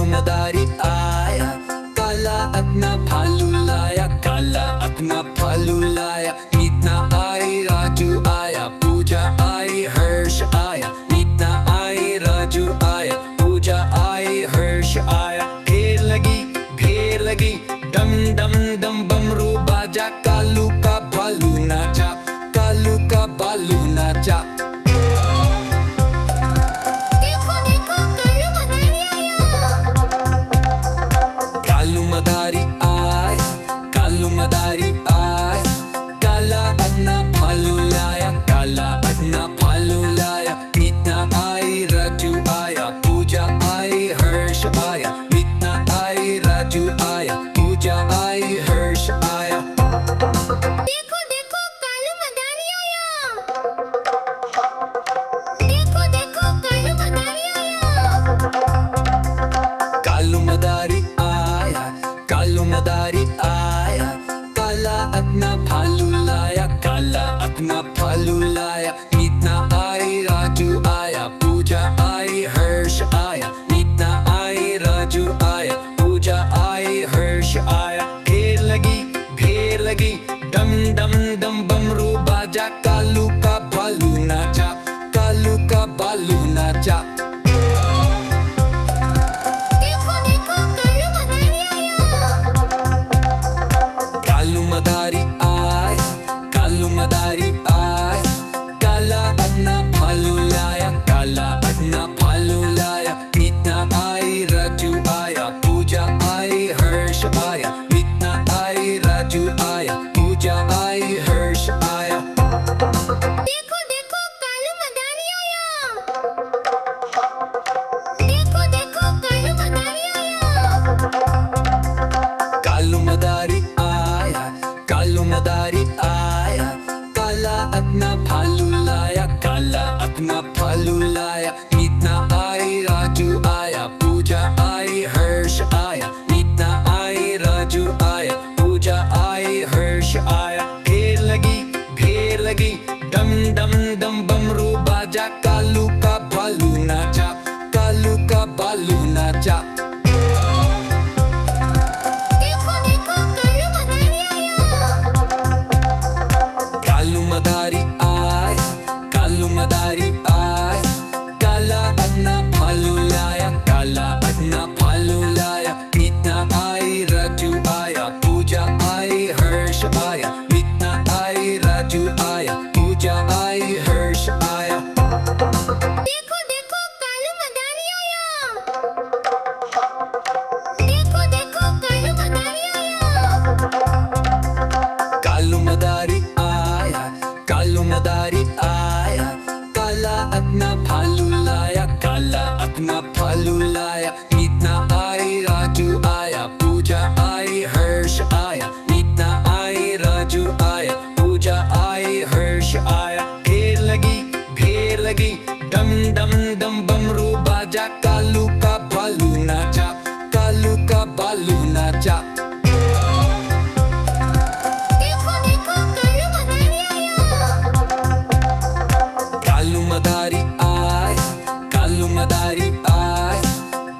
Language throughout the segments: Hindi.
मदारी आया, काला अपना भालू लाया, काला अपना भालू लाया। मीतना आई, राजू आया, पूजा आई, हर्ष आया। मीतना आई, राजू आया, पूजा आई, हर्ष आया। ढेर लगी, डम डम डम बमरू बाजा। कालू का भालू नाचा, कालू का भालू नाचा। कालू मदारी आए, कालू मदारी आए, काला अपना भालू लाया, काला अपना भालू लाया। मीतना आई, राजू आया, पूजा आई, हर्ष आया। मीतना आई, राजू आया, पूजा आई, हर्ष आया। देखो देखो कालू मदारी आया। देखो देखो कालू मदारी आया। कालू मदारी आया, कालू मदारी आया, काला अपना भालू लाया, काला अपना भालू लाया। मीतना आई, राजू आया, पूजा आई, हर्ष आया। मीतना आई, राजू आया, पूजा आई, हर्ष आया। ढेर लगी, डम डम डम बमरू बाजा। कालू का भालू नाचा, कालू का भालू नाचा। देखो देखो कालू मदारी आया। कालू मदारी आए, कालू मदारी आए, काला अपना भालू लाया, काला अपना भालू लाया। मीतना आई, राजू आया, पूजा आई, हर्ष आया। मीतना आई, राजू आया, पूजा आई, हर्ष आया। देखो देखो कालू मदारी आया। देखो देखो कालू मदारी आया। कालू मदारी आया, कालू मदारी आया, काला अपना भालू लाया, काला अपना भालू लाया। मीतना आई, राजू आया, पूजा आई, हर्ष आया। मीतना आई, राजू आया, पूजा आई, हर्ष आया। ढेर लगी, डम डम डम बमरू बाजा। कालू का भालू नाचा, कालू का भालू नाचा। देखो देखो कालू मदारी आया। कालू मदारी आए, कालू मदारी आए, काला अपना भालू लाया, काला अपना भालू लाया। मीतना आई, राजू आया, पूजा आई, हर्ष आया। मीतना आई, राजू आया, पूजा आई, हर्ष आया। देखो देखो कालू मदारी आया। देखो देखो कालू मदारी आया। कालू मदारी आया, कालू मदारी आया, काला अपना भालू लाया, काला अपना भालू लाया। मीतना आई, राजू आया, पूजा आई, हर्ष आया। मीतना आई, राजू आया, पूजा आई, हर्ष आया। ढेर लगी, डम डम डम बमरू बाजा। कालू का भालू नाचा, कालू का भालू नाचा। देखो देखो कालू मदारी आया। कालू मदारी आए, कालू मदारी आए,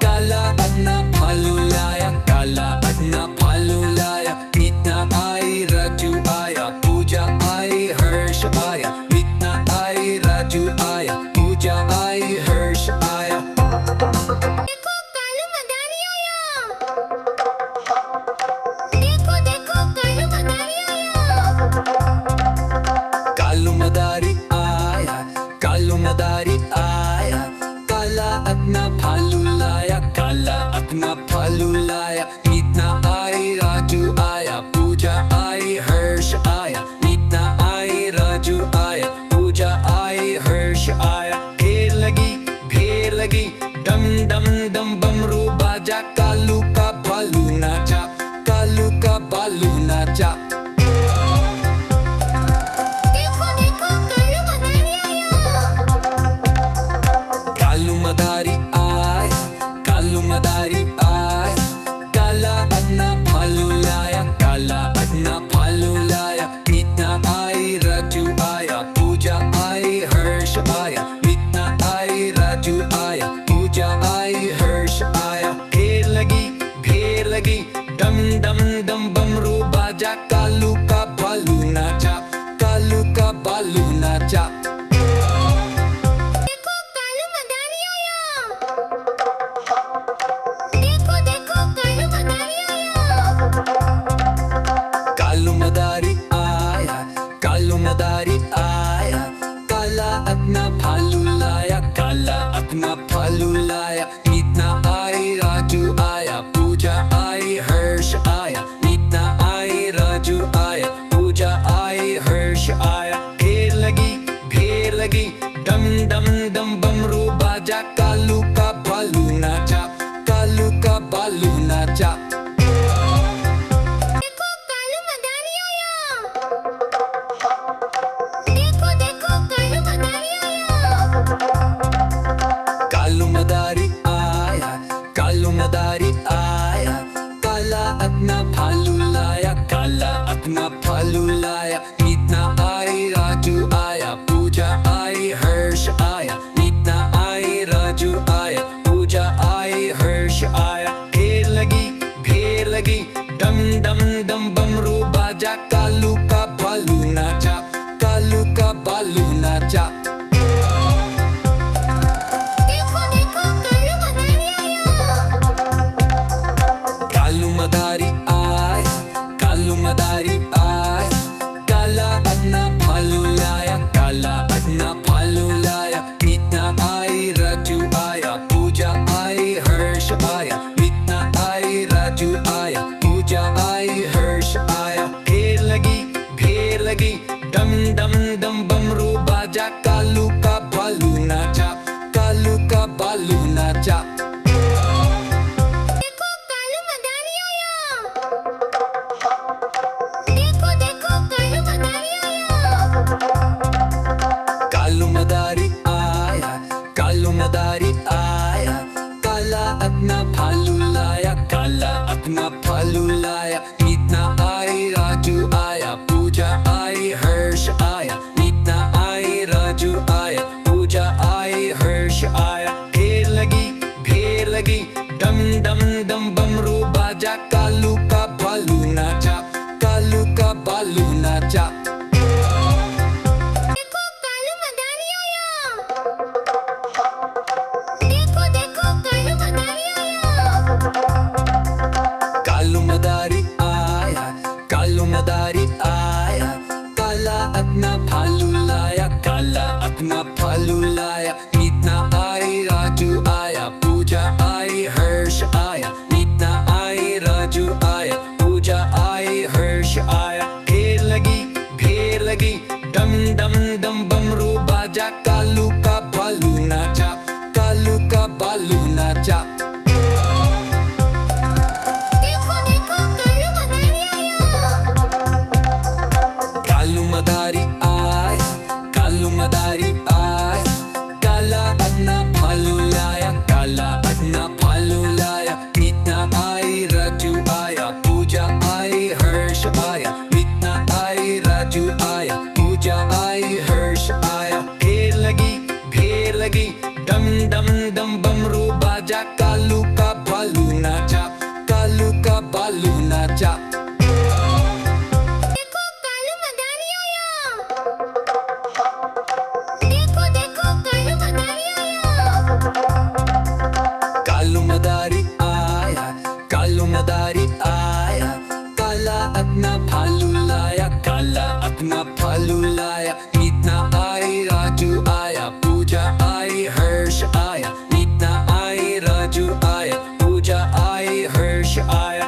काला अपना भालू लाया, काला अपना भालू लाया। मीतना आई, राजू आया, पूजा आई, हर्ष आया। मीतना आई, राजू आया, पूजा आई, हर्ष आया। देखो कालू मदारी आया। देखो देखो कालू मदारी आया। कालू मदारी आया, कालू मदारी आया, काला अपना भालू लाया, काला अपना भालू लाया। मीतना आई, राजू आया, पूजा आई, हर्ष आया। मीतना आई, राजू आया, पूजा आई, हर्ष आया। ढेर लगी, डम डम डम बमरू बाजा। कालू का भालू नाचा, कालू का भालू नाचा। देखो देखो कालू मदारी आया। कालू मदारी आए, कालू मदारी आए, काला नाचा। देखो कालू मदारी आया। देखो देखो कालू मदारी आया। कालू मदारी आया, कालू मदारी आया, काला अपना भालू लाया, काला अपना भालू लाया। मीतना आई, राजू आया, पूजा आई, हर्ष आया। मीतना आई, राजू आया, पूजा आई, हर्ष आया। ढेर लगी, डम डम डम बमरू बाजा, कालू का भालू नाचा, कालू का भालू नाचा। देखो देखो कालू मदारी आया। कालू मदारी आय, कालू मदारी आय, काला अपना भालू लाया, काला अपना भालू लाया। मीतना आई, राजू आया, पूजा आई, हर्ष आया। मीतना आई, राजू आया, पूजा आई, हर्ष आया। ढेर लगी, डम डम डम बमरू बाजा, कालू का भालू नाचा, कालू का भालू नाचा। देखो कालू मदारी आया। देखो देखो कालू मदारी आया। कालू मदारी आया, कालू मदारी आया, काला अपना भालू लाया, काला अपना भालू लाया। मीतना आई, राजू आया, पूजा आई, हर्ष आया। मीतना आई, राजू आया, पूजा आई, हर्ष आया। ढेर लगी, डम डम डम बमरू बाजा, कालू का भालू नाचा, कालू का भालू नाचा। देखो कालू मदारी आया। देखो देखो कालू मदारी आया। कालू मदारी आया, कालू मदारी आया, काला अपना भालू लाया, काला अपना भालू लाया। मीतना आई, राजू आया, पूजा आई, हर्ष आया। मीतना आई, राजू आया, पूजा आई, हर्ष आया। ढेर लगी, डम डम डम बमरू बाजा, कालू का भालू नाचा, कालू का भालू नाचा। देखो देखो कालू मदारी आया। कालू मदारी आय, कालू मदारी आय, काला अपना भालू लाया, काला अपना भालू लाया। मीतना आई, राजू आया, पूजा आई, हर्ष आया। मीतना आई, राजू आया, पूजा आई, हर्ष आया। ढेर लगी, डम डम डम बमरू बाजा, कालू का भालू नाचा, कालू का भालू नाचा। देखो कालू मदारी आया। देखो देखो कालू मदारी आया। कालू मदारी आया, कालू मदारी आया, काला अपना भालू लाया, काला अपना भालू लाया। मीतना आई, राजू आया, पूजा आई, हर्ष आया। मीतना आई, राजू आया, पूजा आई, हर्ष आया।